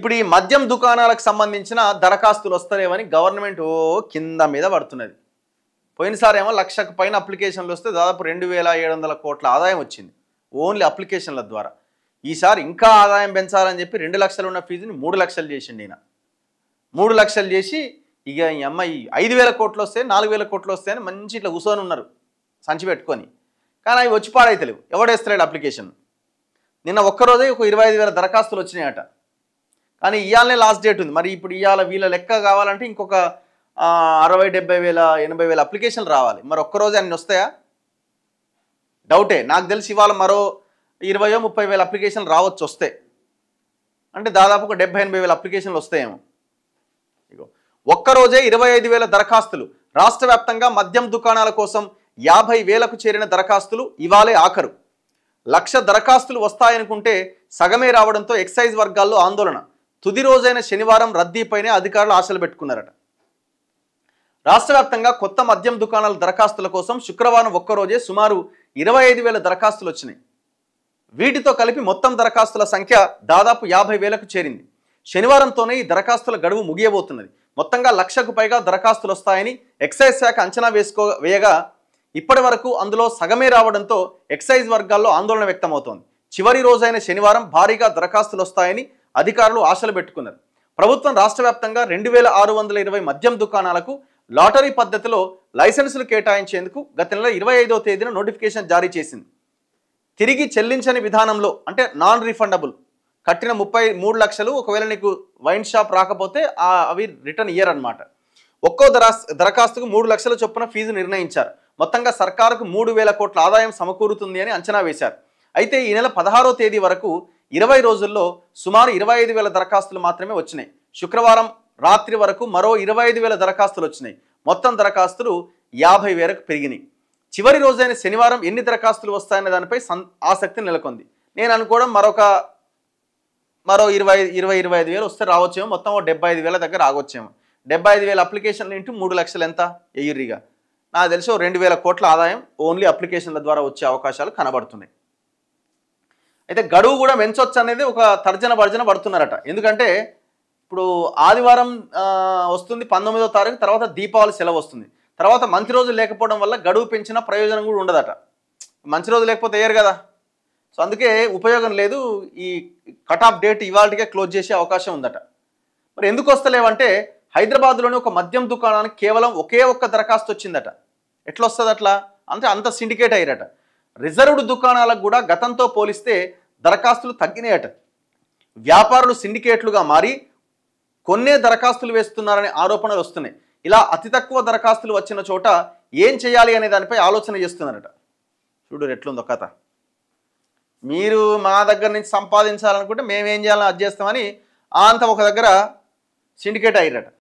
ఇప్పుడు ఈ మద్యం దుకాణాలకు సంబంధించిన దరఖాస్తులు వస్తలేవని గవర్నమెంట్ కింద మీద పడుతున్నది. పోయినసారి ఏమో లక్షకు పైన అప్లికేషన్లు వస్తే దాదాపు 2700 కోట్ల ఆదాయం వచ్చింది ఓన్లీ అప్లికేషన్ల ద్వారా. ఈసారి ఇంకా ఆదాయం పెంచాలని చెప్పి 2 లక్షలు ఉన్న ఫీజుని 3 లక్షలు చేసిండు ఈయన. 3 లక్షలు చేసి ఇక ఈ అమ్మాయి 5000 కోట్లు వస్తే 4000 కోట్లు వస్తాయని మంచి ఇట్లా కూర్చొని ఉన్నారు సంచి పెట్టుకొని. కానీ అవి వచ్చి పాడైతలేవు, ఎవడేస్తలేడు అప్లికేషన్. నిన్న ఒక్కరోజే ఒక 25,000 దరఖాస్తులు వచ్చినాయట. కానీ ఇవాళనే లాస్ట్ డేట్ ఉంది. మరి ఇప్పుడు ఇవాళ వీళ్ళ లెక్క కావాలంటే ఇంకొక 60,000, 70,000, 80,000 అప్లికేషన్లు రావాలి. మరి ఒక్కరోజే అన్ని వస్తాయా? డౌటే. నాకు తెలిసి ఇవాళ మరో 20,000-30,000 అప్లికేషన్లు రావచ్చు వస్తే. అంటే దాదాపు ఒక 70,000-80,000 అప్లికేషన్లు వస్తాయేమో. ఇగో ఒక్కరోజే 25,000 దరఖాస్తులు. రాష్ట్ర వ్యాప్తంగా మద్యం దుకాణాల కోసం 50,000కు చేరిన దరఖాస్తులు ఇవాళే ఆఖరు. 1,00,000 దరఖాస్తులు వస్తాయనుకుంటే సగమే రావడంతో ఎక్సైజ్ వర్గాల్లో ఆందోళన. తుది రోజైన శనివారం రద్దీపైనే అధికారులు ఆశలు పెట్టుకున్నారట. రాష్ట్ర వ్యాప్తంగా కొత్త మద్యం దుకాణాల దరఖాస్తుల కోసం శుక్రవారం ఒక్కరోజే సుమారు 25,000 దరఖాస్తులు వచ్చినాయి. వీటితో కలిపి మొత్తం దరఖాస్తుల సంఖ్య దాదాపు 50,000కు చేరింది. శనివారంతోనే ఈ దరఖాస్తుల గడువు ముగియబోతున్నది. మొత్తంగా 1,00,000కు పైగా దరఖాస్తులు వస్తాయని ఎక్సైజ్ శాఖ అంచనా వేయగా ఇప్పటి వరకు అందులో సగమే రావడంతో ఎక్సైజ్ వర్గాల్లో ఆందోళన వ్యక్తమవుతోంది. చివరి రోజైన శనివారం భారీగా దరఖాస్తులు వస్తాయని అధికారులు ఆశలు పెట్టుకున్నారు. ప్రభుత్వం రాష్ట్ర వ్యాప్తంగా 2,620 మద్యం దుకాణాలకు లాటరీ పద్ధతిలో లైసెన్సులు కేటాయించేందుకు గత నెల 25వ తేదీన నోటిఫికేషన్ జారీ చేసింది. తిరిగి చెల్లించని విధానంలో అంటే నాన్ రిఫండబుల్ కట్టిన 33 లక్షలు ఒకవేళ నీకు వైన్ షాప్ రాకపోతే అవి రిటర్న్ ఇయర్ అనమాట. ఒక్కో దరఖాస్తుకు 3 లక్షల చొప్పున ఫీజు నిర్ణయించారు. మొత్తంగా సర్కారుకు 3,000 కోట్ల ఆదాయం సమకూరుతుంది అని అంచనా వేశారు. అయితే ఈ నెల 16వ తేదీ వరకు 20 రోజుల్లో సుమారు 25,000 దరఖాస్తులు మాత్రమే వచ్చినాయి. శుక్రవారం రాత్రి వరకు మరో 25,000 దరఖాస్తులు వచ్చినాయి. మొత్తం దరఖాస్తులు 50,000కు పెరిగినాయి. చివరి రోజైన శనివారం ఎన్ని దరఖాస్తులు వస్తాయనే దానిపై ఆసక్తి నెలకొంది. నేను అనుకోవడం మరో 25,000 వస్తే రావచ్చేమో. మొత్తం 75,000 దగ్గర ఆగొచ్చేమో. 75,000 అప్లికేషన్లు ఇంటూ 3 లక్షలు ఎంత ఎయ్యురిగా. నాకు తెలిసి 2,000 కోట్ల ఆదాయం ఓన్లీ అప్లికేషన్ల ద్వారా వచ్చే అవకాశాలు కనబడుతున్నాయి. అయితే గడువు కూడా పెంచొచ్చు అనేది ఒక తర్జన భర్జన పడుతున్నారట. ఎందుకంటే ఇప్పుడు ఆదివారం వస్తుంది 19వ తారీఖు, తర్వాత దీపావళి సెలవు వస్తుంది. తర్వాత మంచి రోజు లేకపోవడం వల్ల గడువు పెంచిన ప్రయోజనం కూడా ఉండదట. మంచి రోజు లేకపోతే వేయరు కదా. సో అందుకే ఉపయోగం లేదు. ఈ కట్ ఆఫ్ డేట్ ఇవాళకే క్లోజ్ చేసే అవకాశం ఉందట. మరి ఎందుకు వస్తలేవంటే హైదరాబాద్లోని ఒక మద్యం దుకాణానికి కేవలం ఒకే ఒక్క దరఖాస్తు వచ్చిందట. ఎట్లా వస్తుంది అట్లా? అంటే అంత సిండికేట్ అయ్యారట. రిజర్వ్డ్ దుకాణాలకు కూడా గతంతో పోలిస్తే దరఖాస్తులు తగ్గినాయట. వ్యాపారులు సిండికేట్లుగా మారి కొన్నే దరఖాస్తులు వేస్తున్నారనే ఆరోపణలు వస్తున్నాయి. ఇలా అతి తక్కువ దరఖాస్తులు వచ్చిన చోట ఏం చేయాలి అనే దానిపై ఆలోచన చేస్తున్నారట. చూడు ఎట్లుందో కథ. మీరు మా దగ్గర నుంచి సంపాదించాలనుకుంటే మేమేం చేయాలని అది చేస్తామని అంత ఒక దగ్గర సిండికేట్ అయ్యారట.